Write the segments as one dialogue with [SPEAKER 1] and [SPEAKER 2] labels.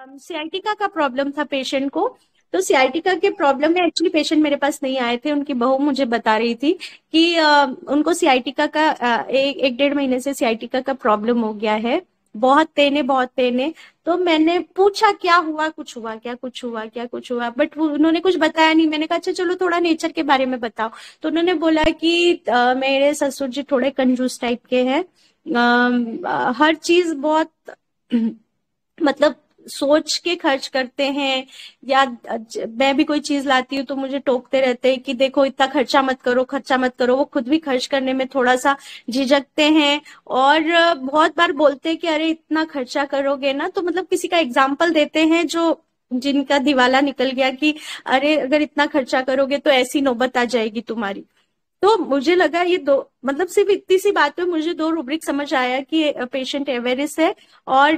[SPEAKER 1] Sciatica का problem था patient को। तो सियाटिका के प्रॉब्लम में एक्चुअली पेशेंट मेरे पास नहीं आए थे, उनकी बहू मुझे बता रही थी कि उनको सियाटिका का एक डेढ़ महीने से सियाटिका का प्रॉब्लम हो गया है, बहुत पेन है बहुत पेन है। तो मैंने पूछा क्या हुआ, कुछ हुआ क्या, कुछ हुआ क्या, कुछ हुआ, बट वो उन्होंने कुछ बताया नहीं। मैंने कहा अच्छा चलो थोड़ा नेचर के बारे में बताओ। तो उन्होंने बोला कि मेरे ससुर जी थोड़े कंजूस टाइप के हैं, हर चीज बहुत मतलब सोच के खर्च करते हैं। या मैं भी कोई चीज लाती हूँ तो मुझे टोकते रहते हैं कि देखो इतना खर्चा मत करो, खर्चा मत करो। वो खुद भी खर्च करने में थोड़ा सा झिझकते हैं, और बहुत बार बोलते हैं कि अरे इतना खर्चा करोगे ना, तो मतलब किसी का एग्जाम्पल देते हैं जो जिनका दिवाला निकल गया कि अरे अगर इतना खर्चा करोगे तो ऐसी नौबत आ जाएगी तुम्हारी। तो मुझे लगा ये दो, मतलब सिर्फ इतनी सी बात पे मुझे दो रूब्रिक समझ आया कि पेशेंट एवेरिस है और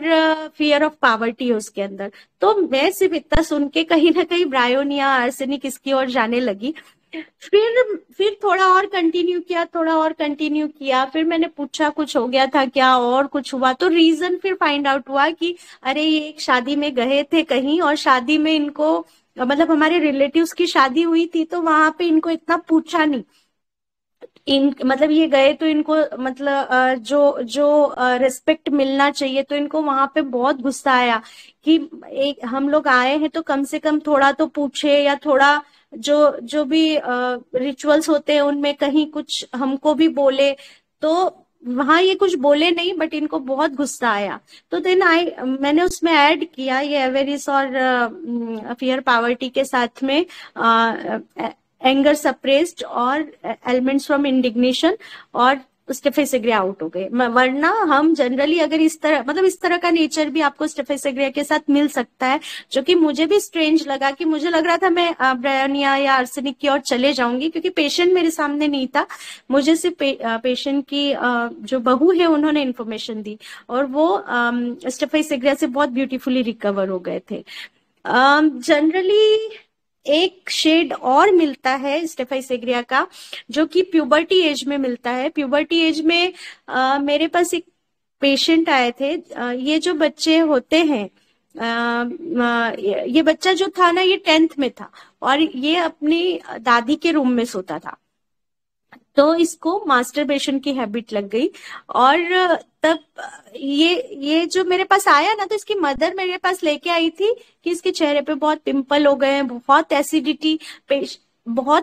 [SPEAKER 1] फियर ऑफ पावर्टी है उसके अंदर। तो मैं सिर्फ इतना सुन के कहीं ना कहीं ब्रायोनिया आर्सेनिक इसकी ओर जाने लगी। फिर थोड़ा और कंटिन्यू किया, थोड़ा और कंटिन्यू किया, फिर मैंने पूछा कुछ हो गया था क्या और कुछ हुआ, तो रीजन फिर फाइंड आउट हुआ कि अरे ये एक शादी में गए थे कहीं, और शादी में इनको मतलब हमारे रिलेटिव्स की शादी हुई थी, तो वहां पे इनको इतना पूछा नहीं। इन मतलब ये गए तो इनको मतलब जो जो रिस्पेक्ट मिलना चाहिए, तो इनको वहां पे बहुत गुस्सा आया कि एक हम लोग आए हैं तो कम से कम थोड़ा तो पूछे, या थोड़ा जो जो भी रिचुअल्स होते हैं उनमें कहीं कुछ हमको भी बोले। तो वहां ये कुछ बोले नहीं, बट इनको बहुत गुस्सा आया। तो देन मैंने उसमें ऐड किया ये एवेरिस और फियर पावर्टी के साथ में एंगर सप्रेस्ड और एलिमेंट्स फ्रॉम इंडिग्नेशन, और स्टेफेसेग्रिया आउट हो गए। वरना हम जनरली अगर इस तरह मतलब इस तरह का नेचर भी आपको स्टेफेसेग्रिया के साथ मिल सकता है, जो कि मुझे भी स्ट्रेंज लगा कि मुझे लग रहा था मैं ब्रायोनिया या आर्सेनिक की ओर चले जाऊंगी, क्योंकि पेशेंट मेरे सामने नहीं था। मुझे सिर्फ पेशेंट की जो बहू है उन्होंने इन्फॉर्मेशन दी, और वो स्टेफेसेग्रिया से बहुत ब्यूटीफुली रिकवर हो गए थे। जनरली एक शेड और मिलता है स्टेफाइसेग्रिया का, जो कि प्यूबर्टी एज में मिलता है। प्यूबर्टी एज में मेरे पास एक पेशेंट आए थे। ये जो बच्चे होते हैं, ये बच्चा जो था ना, ये 10th में था, और ये अपनी दादी के रूम में सोता था। तो इसको मास्टरबेशन की हैबिट लग गई। और तब ये जो मेरे पास आया ना, तो इसकी मदर मेरे पास लेके आई थी कि इसके चेहरे पे बहुत पिंपल हो गए हैं, बहुत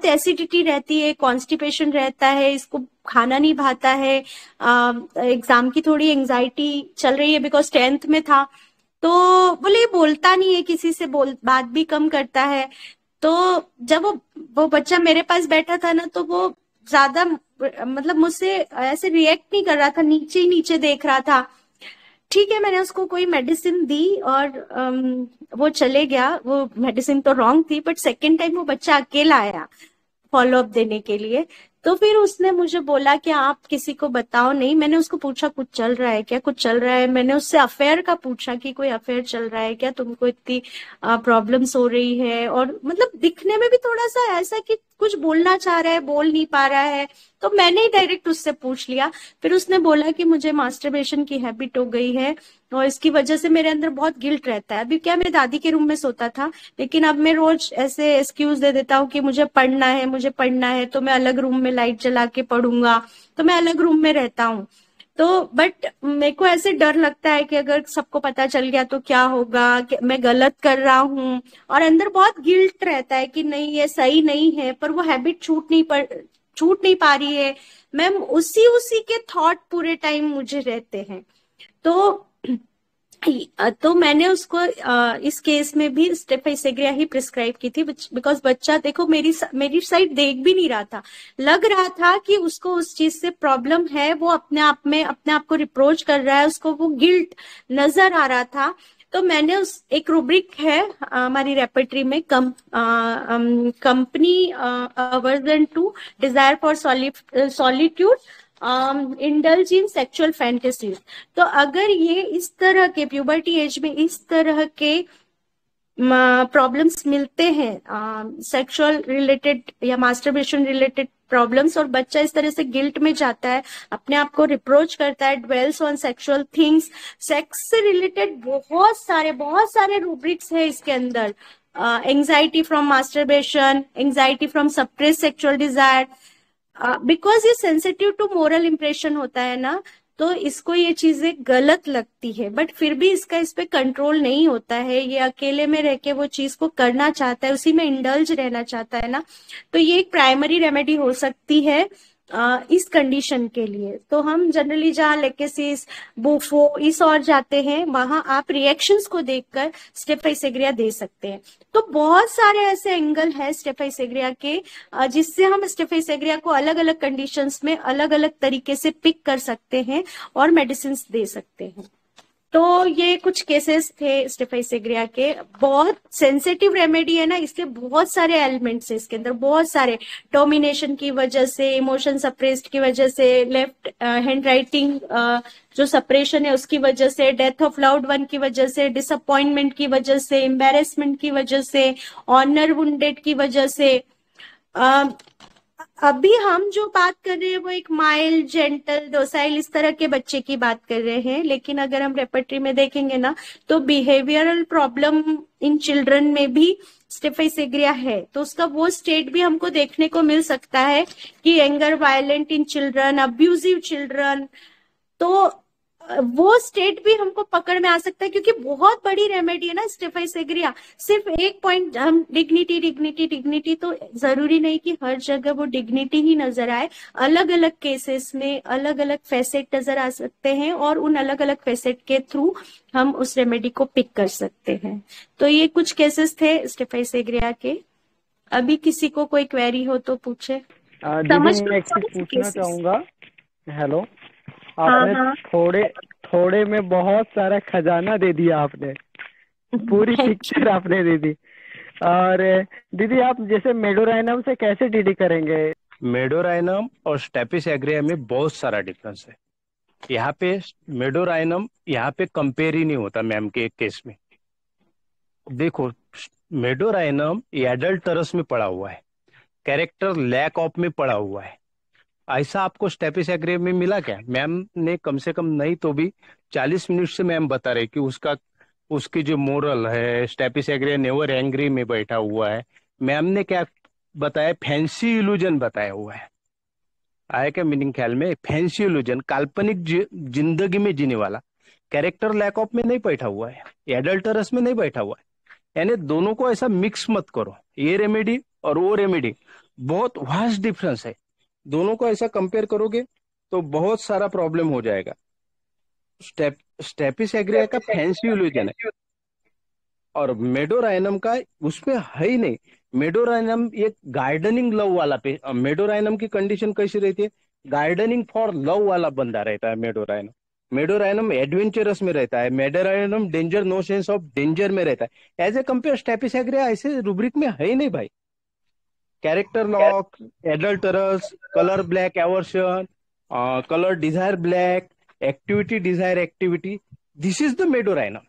[SPEAKER 1] एसिडिटी रहती है, कॉन्स्टिपेशन रहता है, इसको खाना नहीं भाता है, एग्जाम की थोड़ी एंजाइटी चल रही है बिकॉज 10th में था। तो बोले ये बोलता नहीं है किसी से, बात भी कम करता है। तो जब वो बच्चा मेरे पास बैठा था ना, तो वो ज्यादा मतलब मुझसे ऐसे रिएक्ट नहीं कर रहा था, नीचे ही नीचे देख रहा था। ठीक है, मैंने उसको कोई मेडिसिन दी और वो चले गया। वो मेडिसिन तो रॉन्ग थी, बट सेकेंड टाइम वो बच्चा अकेला आया फॉलो अप देने के लिए। तो फिर उसने मुझे बोला कि आप किसी को बताओ नहीं। मैंने उसको पूछा कुछ चल रहा है क्या, कुछ चल रहा है। मैंने उससे अफेयर का पूछा कि कोई अफेयर चल रहा है क्या, तुमको इतनी प्रॉब्लम्स हो रही है, और मतलब दिखने में भी थोड़ा सा ऐसा कि कुछ बोलना चाह रहा है बोल नहीं पा रहा है। तो मैंने ही डायरेक्ट उससे पूछ लिया। फिर उसने बोला कि मुझे मास्टरबेशन की हैबिट हो गई है, और इसकी वजह से मेरे अंदर बहुत गिल्ट रहता है। अभी क्या, मेरे दादी के रूम में सोता था, लेकिन अब मैं रोज ऐसे एक्सक्यूज दे देता हूँ कि मुझे पढ़ना है, मुझे पढ़ना है, तो मैं अलग रूम में लाइट जला के पढ़ूंगा, तो मैं अलग रूम में रहता हूँ। तो बट मेरे को ऐसे डर लगता है कि अगर सबको पता चल गया तो क्या होगा, कि मैं गलत कर रहा हूँ, और अंदर बहुत गिल्ट रहता है कि नहीं ये सही नहीं है, पर वो हैबिट छूट नहीं पा रही है। मैम उसी उसी के थॉट पूरे टाइम मुझे रहते हैं। तो तो मैंने उसको इस केस में भी स्टेफाइसेग्रिया ही प्रिस्क्राइब की थी, बिकॉज बच्चा देखो मेरी साइड देख भी नहीं रहा था। लग रहा था कि उसको उस चीज से प्रॉब्लम है, वो अपने आप में अपने आप को रिप्रोच कर रहा है, उसको वो गिल्ट नजर आ रहा था। तो मैंने उस एक रूब्रिक है हमारी रेपर्टरी में, company aversion to desire for solitude, indulge in sexual fantasies. तो अगर ये इस तरह के प्यूबर्टी एज में इस तरह के प्रॉब्लम्स मिलते हैं सेक्सुअल रिलेटेड या मास्टरबेशन रिलेटेड प्रॉब्लम्स, और बच्चा इस तरह से गिल्ट में जाता है, अपने आप को रिप्रोच करता है, dwells on sexual things. Sex से रिलेटेड बहुत सारे रूब्रिक्स है इसके अंदर। Anxiety from masturbation, anxiety from suppress sexual desire, because ये सेंसिटिव टू मोरल इम्प्रेशन होता है ना, तो इसको ये चीजें गलत लगती है, बट फिर भी इसका इस पे कंट्रोल नहीं होता है, ये अकेले में रह के वो चीज को करना चाहता है, उसी में इंडल्ज रहना चाहता है ना। तो ये एक प्राइमरी रेमेडी हो सकती है इस कंडीशन के लिए। तो हम जनरली जहाँ लेकेसिस, बुफो, इस और जाते हैं, वहां आप रिएक्शंस को देखकर स्टेफाइसेग्रिया दे सकते हैं। तो बहुत सारे ऐसे एंगल है स्टेफाइसेग्रिया के, जिससे हम स्टेफाइसेग्रिया को अलग अलग कंडीशंस में अलग अलग तरीके से पिक कर सकते हैं और मेडिसिन दे सकते हैं। तो ये कुछ केसेस थे स्टेफाइसेग्रिया के। बहुत सेंसिटिव रेमेडी है ना, इसके बहुत सारे एलिमेंट्स है इसके अंदर, बहुत सारे, डोमिनेशन की वजह से, इमोशन सप्रेस्ड की वजह से, लेफ्ट हैंड राइटिंग जो सप्रेशन है उसकी वजह से, डेथ ऑफ लाउड वन की वजह से, डिसअपॉइंटमेंट की वजह से, एम्बेरसमेंट की वजह से, ऑनर वुंडेड की वजह से। अ, अभी हम जो बात कर रहे हैं वो एक माइल्ड, जेंटल, डोसाइल इस तरह के बच्चे की बात कर रहे हैं, लेकिन अगर हम रेपर्टरी में देखेंगे ना, तो बिहेवियरल प्रॉब्लम इन चिल्ड्रन में भी स्टेफाइसेग्रिया है, तो उसका वो स्टेट भी हमको देखने को मिल सकता है कि anger violent in children, abusive children. तो वो स्टेट भी हमको पकड़ में आ सकता है, क्योंकि बहुत बड़ी रेमेडी है ना स्टेफाइसेग्रिया। सिर्फ एक पॉइंट, हम डिग्निटी डिग्निटी डिग्निटी, तो जरूरी नहीं कि हर जगह वो डिग्निटी ही नजर आए, अलग अलग केसेस में अलग अलग फैसेट नजर आ सकते हैं, और उन अलग अलग फैसेट के थ्रू हम उस रेमेडी को पिक कर सकते हैं। तो ये कुछ केसेस थे स्टेफाइसेग्रिया के। अभी किसी को कोई क्वेरी हो तो पूछे।
[SPEAKER 2] दीदी
[SPEAKER 1] समझ
[SPEAKER 2] मैं
[SPEAKER 1] में
[SPEAKER 2] एक चीज
[SPEAKER 1] थोड़े से
[SPEAKER 2] पूछना
[SPEAKER 1] केसेस।
[SPEAKER 2] चाहूंगा। हेलो।
[SPEAKER 1] हाँ
[SPEAKER 2] आपने
[SPEAKER 1] हाँ।
[SPEAKER 2] थोड़े थोड़े में बहुत सारा खजाना दे दिया आपने। पूरी
[SPEAKER 1] थैंक यू।
[SPEAKER 2] पिक्चर आपने दे दी। और दीदी आप जैसे मेडोराइनम से कैसे डील करेंगे?
[SPEAKER 3] मेडोराइनम और स्टेपिस एग्रिया में बहुत सारा डिफरेंस है। यहाँ पे मेडोराइनम यहाँ पे कंपेयर ही नहीं होता मैम के केस में। देखो, मेडोराइनम एडल्ट तरस में पड़ा हुआ है, कैरेक्टर लैक ऑफ में पड़ा हुआ है। ऐसा आपको स्टेपिस एग्रिया में मिला क्या? मैम ने कम से कम नहीं तो भी 40 मिनट से मैम बता रहे कि उसका उसकी जो मोरल है, स्टेपिस एग्रिया नेवर एंग्री में बैठा हुआ है। मैम ने क्या बताया? फैंसी इल्यूजन बताया हुआ है। आया क्या मीनिंग ख्याल में? फैंसी इल्यूजन, काल्पनिक जिंदगी में जीने वाला। कैरेक्टर लैक ऑफ में नहीं बैठा हुआ है, एडल्टरस में नहीं बैठा हुआ है। यानी दोनों को ऐसा मिक्स मत करो, ये रेमेडी और वो रेमेडी, बहुत वास्ट डिफरेंस है। दोनों को ऐसा कंपेयर करोगे तो बहुत सारा प्रॉब्लम हो जाएगा। स्टेपिस एग्रिया का फैंसी इल्यूजन है और मेडोराइनम का उसमें है ही नहीं। मेडोराइनम एक गार्डनिंग लव वाला पे, मेडोराइनम की कंडीशन कैसी रहती है? गार्डनिंग फॉर लव वाला बंदा रहता है मेडोराइनम। मेडोराइनम एडवेंचरस में रहता है, Medorrhinum danger, no sense of danger में रहता है। As a compare Staphysagria ऐसे रूब्रिक में है ही नहीं भाई। Character lock, adulterous, colour black aversion, colour desire black, activity desire activity, this is the Medorrhinum.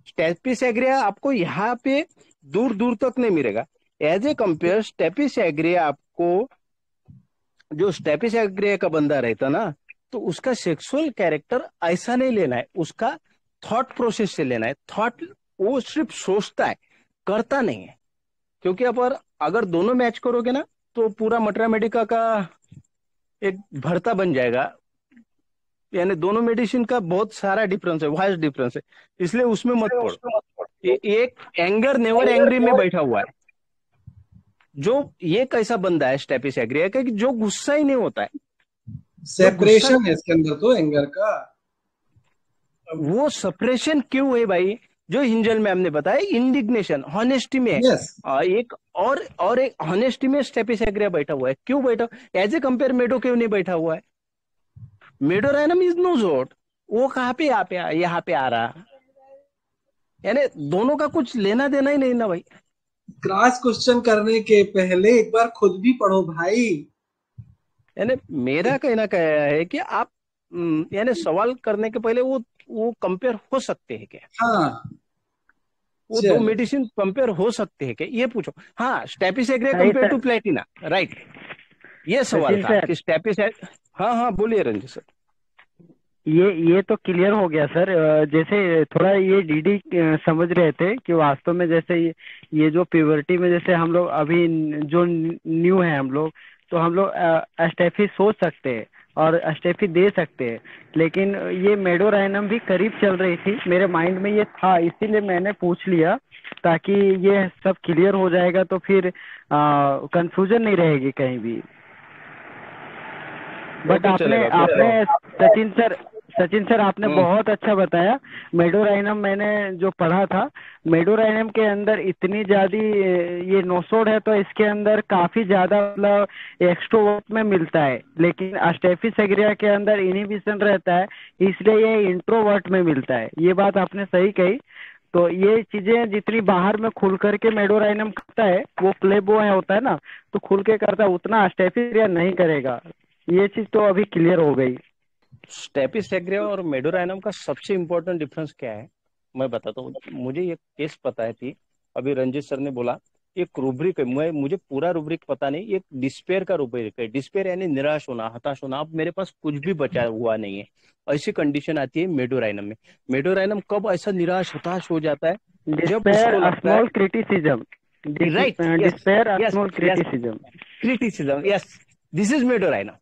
[SPEAKER 3] Staphysagria आपको यहाँ पे दूर दूर तक नहीं मिलेगा। As a compare Staphysagria आपको, जो स्टेपिस एग्रिया का बंदा रहता ना, तो उसका सेक्सुअल कैरेक्टर ऐसा नहीं लेना है, उसका थॉट प्रोसेस से लेना है। थॉट वो सिर्फ सोचता है, करता नहीं है। क्योंकि अगर दोनों मैच करोगे ना तो पूरा मटरा मेडिका का एक भरता बन जाएगा। यानी दोनों मेडिसिन का बहुत सारा डिफरेंस है, वाइज डिफरेंस है, इसलिए उसमें मत पड़ो। एक एंगर नेवर एंग्री में बैठा हुआ है। जो ये कैसा बंदा है स्टेपिस एग्रिया का कि जो गुस्सा ही नहीं होता है, जो गुस्सा,
[SPEAKER 4] सेपरेशन है इसके अंदर तो एंगर का।
[SPEAKER 3] वो सप्रेशन क्यों है भाई? जो हिंजल मैम ने बताया, इंडिग्नेशन, हॉनेस्टी में है।
[SPEAKER 4] यस।
[SPEAKER 3] एक और एक हॉनेस्टी में स्टेपिस एग्रिया बैठा हुआ है। क्यों बैठा? एज ए कंपेयर मेडो क्यों नहीं बैठा हुआ है? मेडोराइनम इज नो जोट, वो कहाँ पे यहाँ पे आ रहा। यानी दोनों का कुछ लेना देना ही नहीं ना भाई।
[SPEAKER 4] क्रॉस क्वेश्चन करने के पहले एक बार खुद भी पढ़ो भाई।
[SPEAKER 3] यानी मेरा कहना क्या है कि आप यानी सवाल करने के पहले वो कंपेयर हो सकते हैं क्या?
[SPEAKER 4] हाँ,
[SPEAKER 3] वो दो
[SPEAKER 4] चलो
[SPEAKER 3] मेडिसिन कंपेयर हो सकते हैं क्या, ये पूछो। हाँ, स्टेपिस एग्रिया
[SPEAKER 2] सही
[SPEAKER 3] compare
[SPEAKER 2] sir.
[SPEAKER 3] To platina, right. ये सवाल
[SPEAKER 2] सचिन
[SPEAKER 3] था
[SPEAKER 2] सर,
[SPEAKER 3] कि स्टेपिस। हाँ हाँ, बोलिए रंजित सर।
[SPEAKER 2] ये तो क्लियर हो गया सर। जैसे थोड़ा ये डीडी समझ रहे थे कि वास्तव में जैसे ये जो प्यूबर्टी में जैसे हम लोग अभी जो न्यू है हम लोग, तो हम लोग अस्टेफी सोच सकते हैं और अस्टेफी दे सकते हैं। लेकिन ये मेडोराइनम भी करीब चल रही थी, मेरे माइंड में ये था, इसीलिए मैंने पूछ लिया ताकि ये सब क्लियर हो जाएगा, तो फिर कंफ्यूजन नहीं रहेगी कहीं भी।
[SPEAKER 3] वो
[SPEAKER 2] बट
[SPEAKER 3] तो
[SPEAKER 2] आपने
[SPEAKER 3] चलेगा, कोई
[SPEAKER 2] आपने
[SPEAKER 3] प्रॉब्लम।
[SPEAKER 2] सचिन सर आपने बहुत अच्छा बताया। मेडोराइनम मैंने जो पढ़ा था, मेडोराइनम के अंदर इतनी ज्यादा ये नोसोड है, तो इसके अंदर काफी ज्यादा मतलब एक्सट्रोवर्ट में मिलता है, लेकिन अस्टेफिस एग्रिया के अंदर इनहिबिशन रहता है, इसलिए ये इंट्रोवर्ट में मिलता है। ये बात आपने सही कही। तो ये चीजें जितनी बाहर में खुल करके मेडोराइनम करता है, वो प्लेबो है होता है ना, तो खुल के करता है, उतना अस्टेफिस एग्रिया नहीं करेगा। ये चीज तो अभी क्लियर हो गई।
[SPEAKER 3] स्टेपिस एग्रिया और मेडोराइनम का सबसे इंपॉर्टेंट डिफरेंस क्या है, मैं बताता हूँ। मुझे ये केस पता है थी, अभी रंजित सर ने बोला एक रूब्रिक है, मुझे पूरा रूब्रिक पता नहीं, एक डिस्पेयर का रूब्रिक है। डिस्पेयर यानी निराश होना, हताश होना, अब मेरे पास कुछ भी बचा हुआ नहीं है, ऐसी कंडीशन आती है मेडोराइनम में। मेडोराइनम कब ऐसा निराश हताश हो जाता है, जब
[SPEAKER 2] डिस्पेयर
[SPEAKER 3] उसको लगता है।
[SPEAKER 2] Small criticism.
[SPEAKER 3] Right, yes,
[SPEAKER 2] despair
[SPEAKER 3] yes,
[SPEAKER 2] small
[SPEAKER 3] yes,
[SPEAKER 2] criticism.
[SPEAKER 3] Criticism, yes, this is Medorrhinum.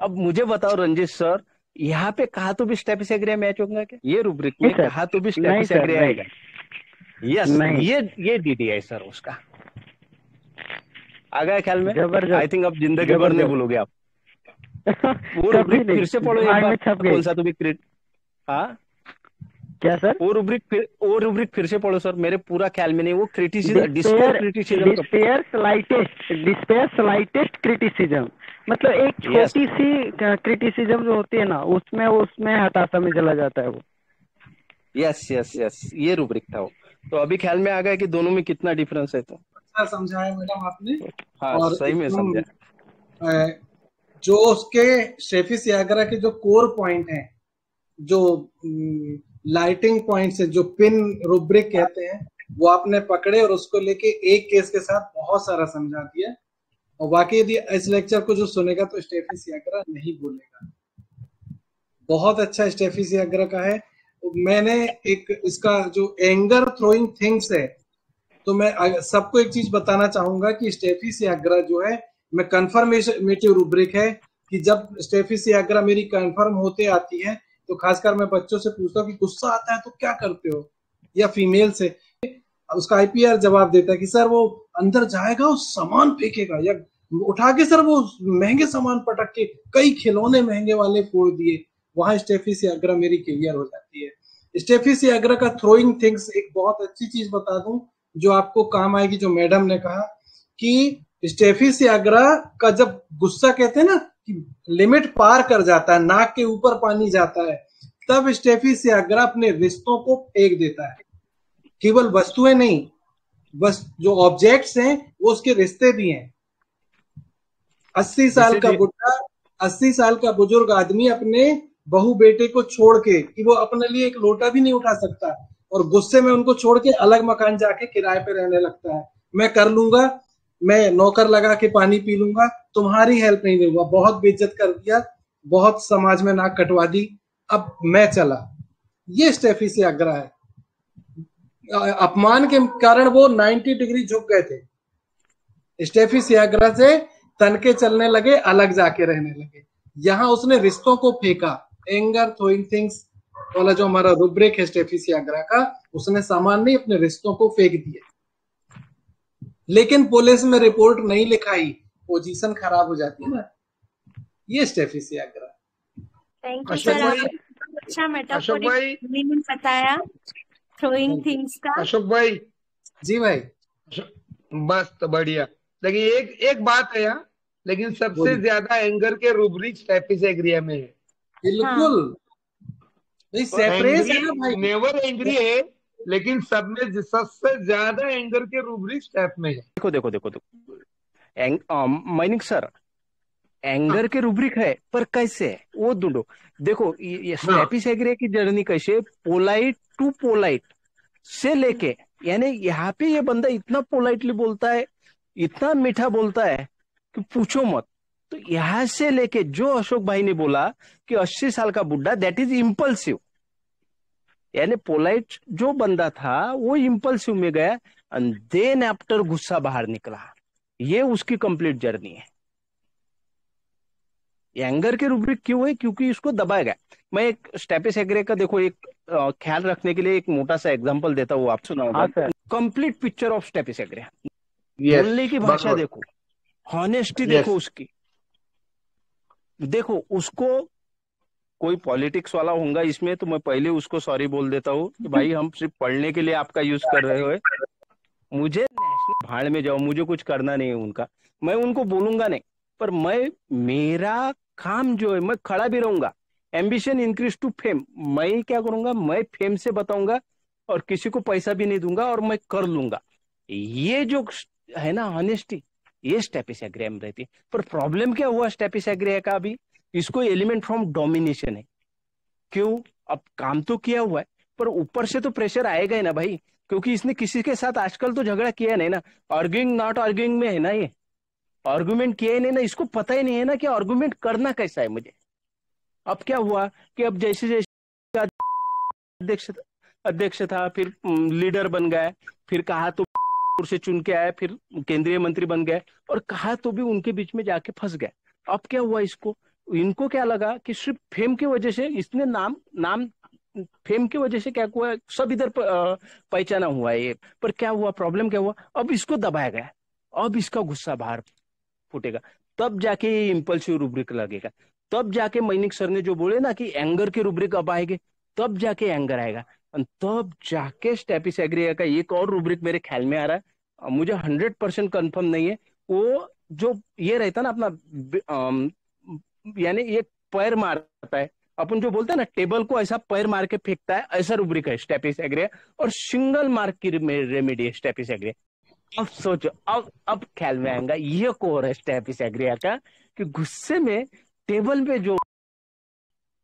[SPEAKER 3] अब मुझे बताओ रंजित सर, यहाँ पे कहा तो भी स्टेपिस एग्रिया मैच होगा क्या, ये रूब्रिक
[SPEAKER 2] नहीं
[SPEAKER 3] में
[SPEAKER 2] सर,
[SPEAKER 3] कहा तो भी
[SPEAKER 2] नहीं
[SPEAKER 3] स्टेपिस
[SPEAKER 2] सर,
[SPEAKER 3] एग्रिया
[SPEAKER 2] नहीं,
[SPEAKER 3] आएगा। यस,
[SPEAKER 2] नहीं।
[SPEAKER 3] ये डीडी है सर उसका। आ गया ख्याल में। आई
[SPEAKER 2] जबरदस्त,
[SPEAKER 3] थिंक अब जिंदगी भर नहीं
[SPEAKER 2] जबरदस्त।
[SPEAKER 3] भूलोगे आप। वो
[SPEAKER 2] कभी
[SPEAKER 3] रूब्रिक
[SPEAKER 2] नहीं,
[SPEAKER 3] फिर से पढ़ो एक
[SPEAKER 2] दिमाग
[SPEAKER 3] बार,
[SPEAKER 2] में छप
[SPEAKER 3] कौन
[SPEAKER 2] गई।
[SPEAKER 3] सा तो भी क्रिट। हाँ,
[SPEAKER 2] क्या सर?
[SPEAKER 3] वो रूब्रिक फिर से पढ़ो सर, मेरे पूरा ख्याल में नहीं, वो क्रिटिसिज्म, डिस्पेयर
[SPEAKER 2] डिस्पेयर,
[SPEAKER 3] क्रिटिसिज्म का।
[SPEAKER 2] डिस्पेयर स्लाइटेस्ट क्रिटिसिज्म, मतलब एक
[SPEAKER 3] यस,
[SPEAKER 2] छोटी सी क्रिटिसिज्म जो होती है ना, उसमें उसमें हताशा में चला जाता है वो।
[SPEAKER 3] यस, यस, यस, ये रूब्रिक था वो। तो अभी ख्याल में आ गया कि दोनों में कितना डिफरेंस है, तो
[SPEAKER 4] अच्छा समझाया मैडम आपने।
[SPEAKER 3] हाँ,
[SPEAKER 4] और
[SPEAKER 3] सही में
[SPEAKER 4] एकदम
[SPEAKER 3] समझा।
[SPEAKER 4] जो उसके शेफिस यागरा के जो कोर पॉइंट हैं, जो लाइटिंग पॉइंट्स है, जो पिन रुब्रिक कहते हैं, वो आपने पकड़े और उसको लेके एक केस के साथ बहुत सारा समझा दिया। और वाकई यदि इस लेक्चर को जो सुनेगा तो स्टेफिस यागरा नहीं भूलेगा। बहुत अच्छा स्टेफिस यागरा का है। मैंने एक इसका जो एंगर थ्रोइंग थिंग्स है, तो मैं सबको एक चीज बताना चाहूंगा कि स्टेफिस याग्रा जो है, मैं कंफर्मेटिव रूब्रिक है कि जब स्टेफिस याग्रा मेरी कंफर्म होते आती है, तो खासकर मैं बच्चों से पूछता हूँ कि गुस्सा आता है तो क्या करते हो, या फीमेल से, उसका आईपीआर जवाब देता है कि सर वो अंदर जाएगा और सामान फेंकेगा, या उठा के सर वो महंगे सामान पटक के कई खिलौने महंगे वाले फोड़ दिए। वहां स्टेफिस याग्रा मेरी क्लियर हो जाती है। स्टेफिस याग्रा का थ्रोइंग थिंग्स एक बहुत अच्छी चीज बता दूं जो आपको काम आएगी, जो मैडम ने कहा कि स्टेफिस याग्रा का जब गुस्सा कहते हैं ना कि लिमिट पार कर जाता है, नाक के ऊपर पानी जाता है, तब स्टेफिस याग्रा अपने रिश्तों को फेंक देता है। केवल वस्तुएं नहीं, बस जो ऑब्जेक्ट्स हैं वो उसके रिश्ते भी हैं। 80 साल
[SPEAKER 3] जैसे
[SPEAKER 4] का बुढ़ा, 80 साल का बुजुर्ग आदमी अपने बहू बेटे को छोड़ के, कि वो अपने लिए एक लोटा भी नहीं उठा सकता, और गुस्से में उनको छोड़ के अलग मकान जाके किराए पे रहने लगता है। मैं कर लूंगा, मैं नौकर लगा के पानी पी लूंगा, तुम्हारी हेल्प नहीं लूंगा। बहुत बेइज्जत कर दिया, बहुत समाज में नाक कटवा दी, अब मैं चला। ये स्टेफी से आग्रह है। अपमान के कारण वो 90 डिग्री झुक गए थे। स्टेफी सियाग्रा से तनके चलने लगे, अलग जाके रहने लगे। यहां उसने रिश्तों को फेंका। एंगर थ्रोइंग थिंग्स वाला जो हमारा रुब्रिक है स्टेफी सियाग्रा का, उसने सामान नहीं, अपने रिश्तों को फेंक दिया। लेकिन पुलिस में रिपोर्ट नहीं लिखाई, पोजीशन खराब हो जाती है ना। ये Staphysagria.
[SPEAKER 1] Thank you
[SPEAKER 5] Ashok
[SPEAKER 1] sir,
[SPEAKER 5] भाई,
[SPEAKER 1] आपने बहुत अच्छा
[SPEAKER 5] अशोक
[SPEAKER 1] मेटाफोरिक
[SPEAKER 5] भाई,
[SPEAKER 1] मीनिंग बताया थ्रोइंग थिंग्स का।
[SPEAKER 5] अशोक भाई,
[SPEAKER 4] जी भाई,
[SPEAKER 5] मस्त बढ़िया। लेकिन एक एक बात है यहाँ, लेकिन सबसे
[SPEAKER 4] बोलिए।
[SPEAKER 5] ज्यादा एंगर के रूब्रिक स्टेफिस एग्रिया में है।
[SPEAKER 1] हाँ,
[SPEAKER 4] बिल्कुल नहीं, सेपरेट है
[SPEAKER 5] एंग्री,
[SPEAKER 4] ना भाई।
[SPEAKER 5] नेवर एंग्री है, लेकिन सब में सबसे ज्यादा एंगर के रूब्रिक स्टेप में है।
[SPEAKER 3] देखो देखो देखो देखो, माइनिंग सर,
[SPEAKER 5] हाँ
[SPEAKER 3] एंगर के रूब्रिक है, पर कैसे है वो ढूंढो। देखो, ये
[SPEAKER 5] हाँ
[SPEAKER 3] स्टेपिस एग्रे की जर्नी कैसे, पोलाइट टू पोलाइट, से लेके, यानी यहाँ पे ये बंदा इतना पोलाइटली बोलता है, इतना मीठा बोलता है कि पूछो मत। तो यहां से लेके जो अशोक भाई ने बोला कि 80 साल का बुढ़ा, दैट इज इम्पल्सिव, यानी पोलाइट जो बंदा था वो इम्पल्सिव में गया, एंड देन आफ्टर गुस्सा बाहर निकला। ये उसकी कंप्लीट जर्नी है। एंगर के रूब्रिक क्यों है? क्योंकि इसको दबाया गया। मैं एक स्टेपिस एग्रे का देखो एक ख्याल रखने के लिए एक मोटा सा एग्जांपल देता हूँ, आप सुनाओ। Complete picture of staphysagria. बोलने की भाषा देखो, हॉनेस्टी देखो उसकी, देखो उसको। कोई पॉलिटिक्स वाला होगा इसमें तो मैं पहले उसको सॉरी बोल देता हूँ कि भाई हम सिर्फ पढ़ने के लिए आपका यूज कर रहे हो, मुझे नेशनल भाड़ में जाओ, मुझे कुछ करना नहीं है उनका, मैं उनको बोलूंगा नहीं। पर मैं, मेरा काम जो है, मैं खड़ा भी रहूंगा। एम्बिशन इंक्रीज टू फेम, मैं क्या करूंगा, मैं फेम से बताऊंगा और किसी को पैसा भी नहीं दूंगा और मैं कर लूंगा। ये जो है ना ऑनेस्टी, ये स्टेपिस एग्रे में रहती है। पर प्रॉब्लम क्या हुआ स्टेपिस एग्रे का? अभी इसको एलिमेंट फ्रॉम डोमिनेशन है। क्यों? अब काम तो किया हुआ है पर ऊपर से तो प्रेशर आएगा ही ना भाई, क्योंकि इसने किसी के साथ आजकल तो झगड़ा किया नहीं ना। आर्ग्यूइंग नॉट आर्ग्यूइंग में है ना, ये आर्गुमेंट किया ही नहीं ना, इसको पता ही नहीं है ना कि आर्गुमेंट करना कैसा है मुझे। अब क्या हुआ कि अब जैसे जैसे अध्यक्ष था, फिर लीडर बन गया, फिर कहा तो से चुन के आया, फिर केंद्रीय मंत्री बन गए, और कहा तो भी उनके बीच में जाके फंस गए। अब क्या हुआ इसको, इनको क्या लगा कि सिर्फ फेम की वजह से इसने नाम फेम की वजह से क्या हुआ, सब इधर पहचाना हुआ है ये। पर क्या हुआ, प्रॉब्लम क्या हुआ, अब इसको दबाया गया, अब इसका गुस्सा बाहर फूटेगा, तब जाके ये इम्पल्सिव रूब्रिक लगेगा। तब जाके मैनिक सर ने जो बोले ना कि एंगर के रूब्रिक अब आएंगे, तब जाके एंगर आएगा, और तब जाके स्टेपिस एग्री का एक और रूब्रिक मेरे ख्याल में आ रहा है, मुझे 100% कंफर्म नहीं है। वो जो ये रहता ना अपना, यानी एक पैर मारता है, अपन जो बोलते हैं ना टेबल को ऐसा पैर मार के फेंकता है, ऐसा रूब्रिक है स्टेपिस एग्री, और सिंगल मार्क की रेमेडी है स्टेपिस एग्री। अब सोचो, अब ख्याल में आएगा ये कोर है स्टेपिस एग्री का, कि गुस्से में टेबल पे जो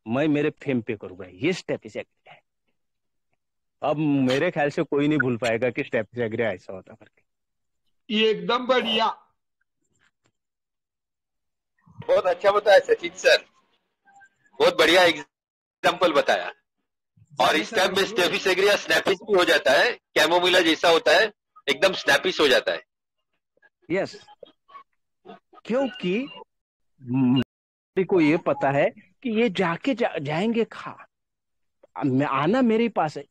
[SPEAKER 3] मैं मेरे फेम पे करूंगा, ये स्टेपिस एग्री है। अब मेरे ख्याल से कोई नहीं भूल पाएगा कि स्टेपिस एग्री ऐसा होता करके।
[SPEAKER 5] ये एकदम बढ़िया,
[SPEAKER 6] बहुत अच्छा बताया सचिन सर, बहुत बढ़िया एग्जाम्पल बताया। और इस टाइम में स्टेपिस एग्री स्नैपिश भी हो जाता है, कैमोमिला जैसा होता है, एकदम स्नैपिश हो जाता है।
[SPEAKER 3] यस, क्योंकि को ये पता है कि ये जाके जाएंगे आना मेरे पास है।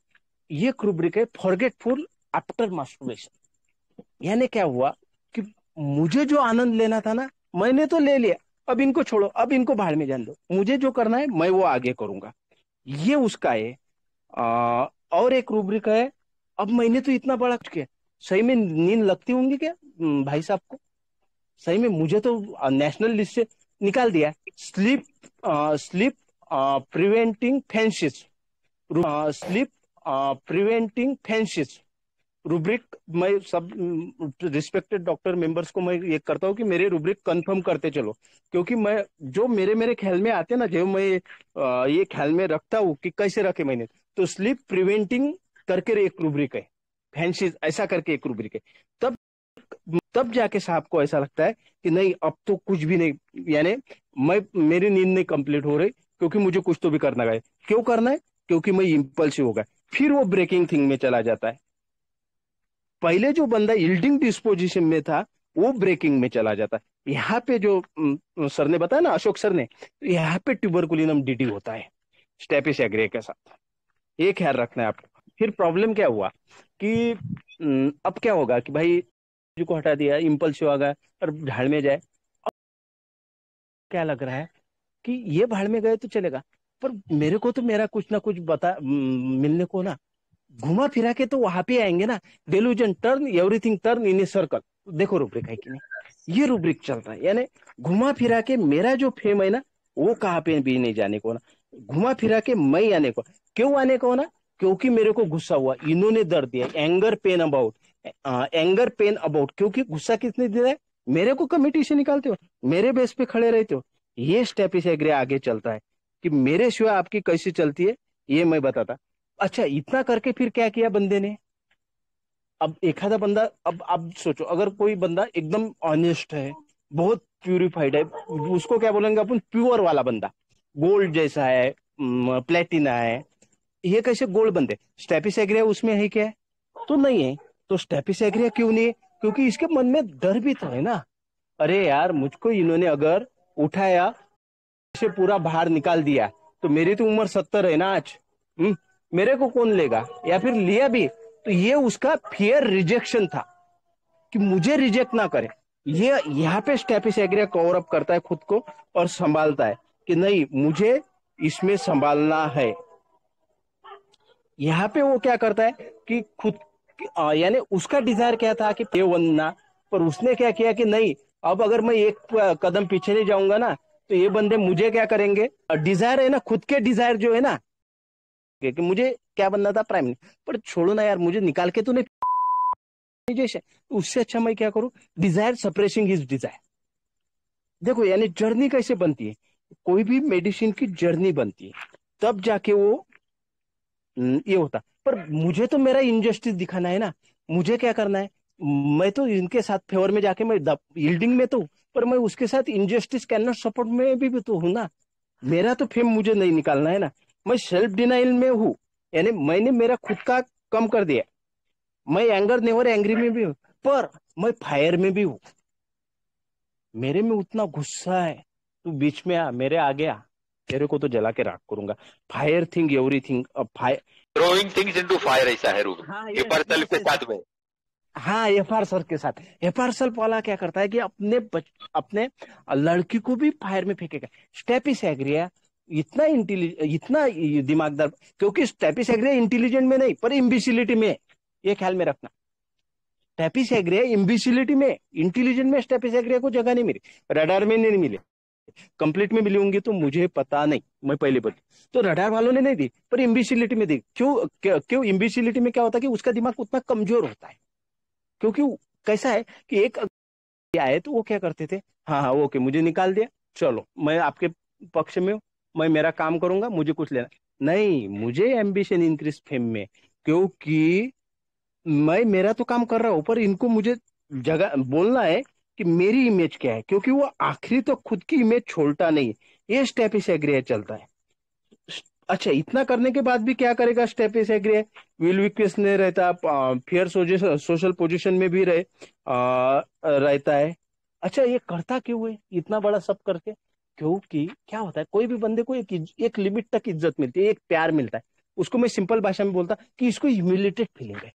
[SPEAKER 3] ये रूब्रिक है फॉरगेटफुल आफ्टर मास्टरबेशन। यानी क्या हुआ कि मुझे जो आनंद लेना था ना, मैंने तो ले लिया, अब इनको छोड़ो, अब इनको भाड़ में जान दो, मुझे जो करना है मैं वो आगे करूंगा, ये उसका है। और एक रूब्रिक है, अब मैंने तो इतना बड़ा किया, सही में नींद लगती होंगी क्या भाई साहब को? सही में मुझे तो नेशनल लिस्ट से निकाल दिया। Sleep preventing fancies, sleep preventing fancies rubric. मैं सब रिस्पेक्टेड डॉक्टर मेंबर्स को मैं ये करता हूँ कि मेरे रूब्रिक कंफर्म करते चलो, क्योंकि मैं जो मेरे ख्याल में आते ना, जो मैं ये ख्याल में रखता हूँ कि कैसे रखे मैंने, तो स्लीप प्रिवेंटिंग करके एक रूब्रिक है, फेंसिस ऐसा करके एक रूब्रिक है। तब जाके साहब को ऐसा लगता है कि नहीं अब तो कुछ भी नहीं, यानी मेरी नींद नहीं कंप्लीट हो रही, क्योंकि मुझे कुछ तो भी करना है। क्यों करना है? क्योंकि मैं इम्पल्सिव हो गया। फिर वो ब्रेकिंग थिंग में चला जाता है। पहले जो बंदा यील्डिंग डिस्पोजिशन में था, वो ब्रेकिंग में चला जाता है। यहाँ पे जो सर ने बताया ना, अशोक सर ने, यहाँ पे ट्यूबरकुलिनम डीडी होता है स्टेपिस एग्री के साथ, ये ख्याल रखना है आपको। फिर प्रॉब्लम क्या हुआ कि अब क्या होगा कि भाई को हटा दिया, इम्पल्सिव आ गया और भाड़ में जाए। अब क्या लग रहा है कि ये भाड़ में गए तो चलेगा, पर मेरे को तो मेरा कुछ ना कुछ मिलने को ना, घुमा फिरा के तो वहां पे आएंगे ना। Delusion turn everything turn in a circle, देखो रूब्रिक है कि नहीं, ये रूब्रिक चल रहा है। यानी घुमा फिरा के मेरा जो फेम है ना, वो कहाँ पे भी नहीं जाने को ना, घुमा फिरा के मैं आने को। क्यों आने को ना? क्योंकि मेरे को गुस्सा हुआ, इन्होंने दर्द दिया, एंगर पेन अबाउट, क्योंकि गुस्सा किसने दिया है? मेरे को कमेटी से निकालते हो, मेरे बेस पे खड़े रहते हो। ये स्टेपिस एग्री आगे चलता है कि मेरे सिवा आपकी कैसी चलती है, ये मैं बताता। अच्छा, इतना करके फिर क्या किया बंदे ने, अब एखादा बंदा, अब आप सोचो, अगर कोई बंदा एकदम ऑनेस्ट है, बहुत प्यूरिफाइड है, उसको क्या बोलेंगे अपन, प्योर वाला बंदा, गोल्ड जैसा है, प्लेटिना है, ये कैसे गोल्ड बंदे, स्टेपिस एग्रिया उसमें है क्या? तो नहीं है। तो स्टेपिस एग्रिया क्यों नहीं है? क्योंकि इसके मन में डर भी तो है ना, अरे यार मुझको इन्होंने अगर उठाया से पूरा बाहर निकाल दिया तो मेरी तो उम्र 70 है ना आज, मेरे को कौन लेगा, या फिर लिया भी तो ये उसका फियर रिजेक्शन था कि मुझे रिजेक्ट ना करे। ये यहाँ पे स्टेपिस एग्रिया कवर अप करता है खुद को और संभालता है कि नहीं मुझे इसमें संभालना है। यहाँ पे वो क्या करता है कि खुद यानी उसका डिजायर क्या था कि ये बनना, पर उसने क्या किया कि नहीं, अब अगर मैं एक कदम पीछे नहीं जाऊंगा ना तो ये बंदे मुझे क्या करेंगे। डिजायर है ना, खुद के डिजायर जो है ना कि मुझे क्या बनना था, प्राइम मिनिस्टर, पर छोड़ो ना यार, मुझे निकाल के तूने जैसे, उससे अच्छा मैं क्या करूं, डिजायर सप्रेसिंग हिज डिजायर। देखो यानी जर्नी कैसे बनती है, कोई भी मेडिसिन की जर्नी बनती है तब जाके वो ये होता। पर मुझे तो मेरा इनजस्टिस दिखाना है ना, मुझे क्या करना है, मैं तो इनके साथ फेवर में जाके मैं यील्डिंग में तो, पर मैं उसके साथ इनजस्टिस कैन नॉट सपोर्ट में भी तो हूं ना। मेरा तो फेम मुझे नहीं निकालना है ना, मैं सेल्फ डिनाइल में हूं, यानी मैंने मेरा खुद का कम कर दिया। मैं एंगर नेवर एंग्री में भी हूं, पर मैं फायर में भी हूं। मेरे में उतना गुस्सा है, तू बीच में आ, मेरे आगे आ, तेरे को तो जला के राख करूंगा। Fire thing everything, fire
[SPEAKER 6] throwing things into fire, ऐसा है रूप
[SPEAKER 3] हाँ
[SPEAKER 6] ये पर्सल के साथ में।
[SPEAKER 3] हाँ, एफआर सर के साथ। एफआर सर वाला क्या करता है कि अपने लड़की को भी फायर में फेंकेगा। स्टेपिस एग्रिया इतना दिमागदार, क्योंकि स्टेपिस एग्रिया इंटेलिजेंट में नहीं पर इम्बिसिलिटी में, ये ख्याल में रखना। स्टेपिस एग्रिया इम्बिसिलिटी में, इंटेलिजेंट में स्टेपिस एग्रिया को जगह नहीं मिली, रडार में नहीं मिली, कंप्लीट में मिली होंगी तो मुझे पता नहीं, मैं पहले बोली तो रडार वालों ने नहीं दी पर इम्बिसिलिटी में दी। क्यों इम्बिसिलिटी में क्या होता है कि उसका दिमाग उतना कमजोर होता है, क्योंकि कैसा है कि एक आए तो वो क्या करते थे, हाँ हाँ ओके मुझे निकाल दिया, चलो मैं आपके पक्ष में हूँ, मैं मेरा काम करूंगा, मुझे कुछ लेना नहीं, मुझे एम्बिशन इंक्रीज फेम में, क्योंकि मैं मेरा तो काम कर रहा हूं पर इनको मुझे जगह बोलना है कि मेरी इमेज क्या है, क्योंकि वो आखिरी तो खुद की इमेज छोड़ता नहीं, ये स्टेपिस एग्रिया चलता है। अच्छा, इतना करने के बाद भी क्या करेगा स्टेपिस एग्रिया, विल विक्वेस नहीं रहता, फियर सोशल पोजीशन में भी रहता है। अच्छा, ये करता क्यों है इतना बड़ा सब करके? क्योंकि क्या होता है, कोई भी बंदे को एक लिमिट तक इज्जत मिलती है, एक प्यार मिलता है, उसको मैं सिंपल भाषा में बोलता कि इसको ह्यूमिलेटेड फीलिंग है,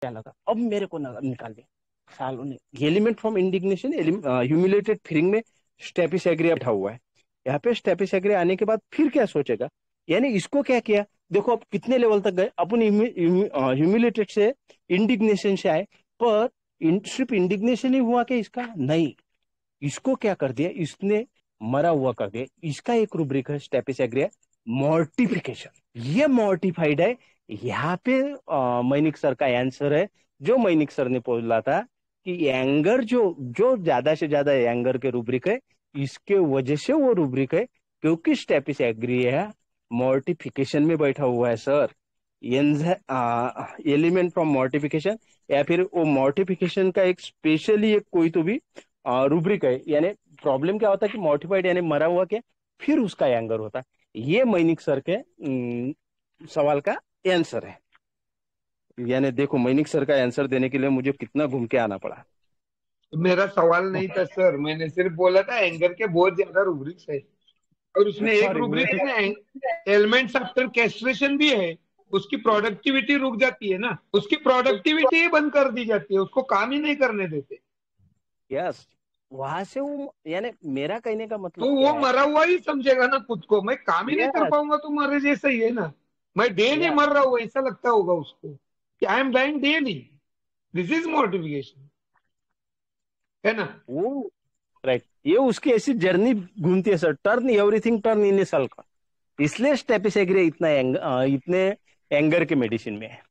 [SPEAKER 3] क्या लगा अब मेरे को निकाल दिया सालों ने। Element from indignation, humiliated feeling में स्टेपिस एग्रिया बैठा हुआ है। यहाँ पे स्टेपिस एग्रिया आने के बाद फिर क्या सोचेगा, यानी इसको क्या किया, देखो अब कितने लेवल तक गए अपन, ह्यूमिलेटेड से इंडिग्नेशन से आए, पर सिर्फ इंडिग्नेशन ही हुआ क्या इसका, नहीं, इसको क्या कर दिया, इसने मरा हुआ कर दिया। इसका एक रूब्रिक है स्टेपिस एग्रिया, मॉर्टिफिकेशन। ये मॉर्टिफाइड है। यहाँ पे मैनिक सर का आंसर है, जो मैनिक सर ने बोला था कि एंगर जो ज्यादा से ज्यादा एंगर के रूब्रिक है, इसके वजह से वो रूब्रिक है, क्योंकि स्टेपिस एग्रिया मॉर्टिफिकेशन में बैठा हुआ है सर। एलिमेंट फ्रॉम मॉर्टिफिकेशन, या फिर वो मॉर्टिफिकेशन का एक स्पेशली एक कोई तो भी रूब्रिक है। यानी प्रॉब्लम क्या होता है कि मॉर्टिफाइड यानी मरा हुआ क्या, फिर उसका एंगर होता है। ये मैनिक सर के सवाल का आंसर है। यानी देखो, मैनिक सर का आंसर देने के लिए मुझे कितना घूम के आना पड़ा।
[SPEAKER 5] मेरा सवाल नहीं था सर, मैंने सिर्फ बोला था एंगर के बहुत ज्यादा रूब्रिक्स है, और उसमें एक रूब्रिक में एलिमेंट्स आफ्टर कैस्ट्रेशन भी है। उसकी प्रोडक्टिविटी रुक जाती है ना, उसकी प्रोडक्टिविटी बंद कर दी जाती है, उसको काम ही नहीं करने देते।
[SPEAKER 3] यस, वहां से वो, यानी मेरा कहने का मतलब
[SPEAKER 5] तो वो मरा हुआ ही समझेगा ना खुद को, मैं काम ही नहीं कर पाऊंगा तो मरे जैसा ही है ना, मैं डेली मर रहा हूँ ऐसा लगता होगा उसको कि I am dying daily, this is mortification, है ना
[SPEAKER 3] वो, राइट। ये उसकी ऐसी जर्नी घूमती है sir, turn everything turn in a circle, इसलिए स्टेपिस एग्रिया इतने एंगर के मेडिसिन में है।